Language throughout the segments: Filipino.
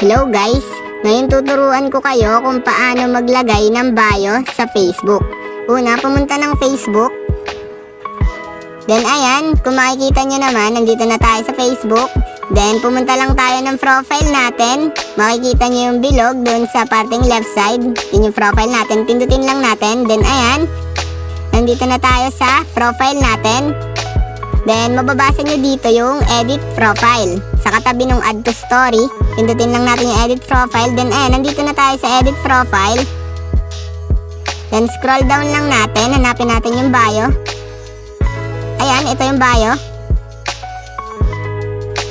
Hello guys! Ngayon tuturuan ko kayo kung paano maglagay ng bio sa Facebook. Una, pumunta ng Facebook. Then ayan, kung makikita nyo naman, nandito na tayo sa Facebook. Then pumunta lang tayo ng profile natin. Makikita nyo yung bilog dun sa parting left side. Yun yung profile natin, pindutin lang natin. Then ayan, nandito na tayo sa profile natin. Then mababasa nyo dito yung edit profile. Sa katabi ng add to story, pindutin lang natin yung edit profile. Then ayan, nandito na tayo sa edit profile. Then scroll down lang natin, hanapin natin yung bio. Ayan, ito yung bio.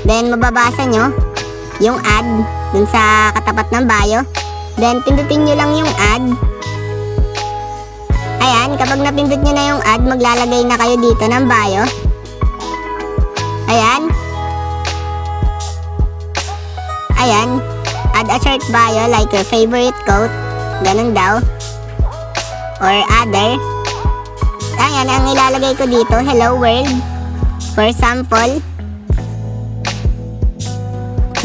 Then mababasa nyo yung add dun sa katapat ng bio. Then pindutin nyo lang yung add. Ayan, kapag napindot nyo na yung add, maglalagay na kayo dito ng bio. Ayan. Ayan. Add a short bio like your favorite quote. Ganun daw. Or other. Ayan, ang ilalagay ko dito, hello world. For sample.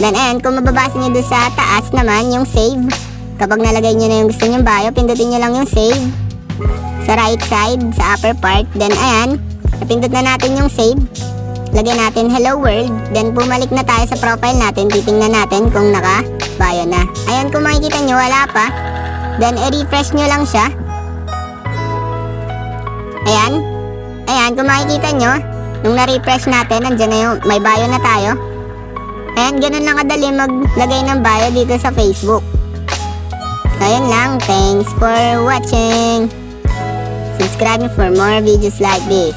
Then ayan, kung mababasa nyo doon sa taas naman, yung save. Kapag nalagay nyo na yung gusto nyong bio, pindutin nyo lang yung save. Sa right side, sa upper part. Then ayan, napindot na natin yung save. Lagyan natin hello world. Then bumalik na tayo sa profile natin. Titingnan natin kung naka-bio na. Ayan, kung makikita nyo, wala pa. Then i-refresh nyo lang siya. Ayan. Ayan, kung makikita nyo, nung na-refresh natin, nandyan na yung may bio na tayo. Ayan, ganun lang kadali maglagay ng bio dito sa Facebook. So, ayan lang. Thanks for watching. Subscribe me for more videos like this.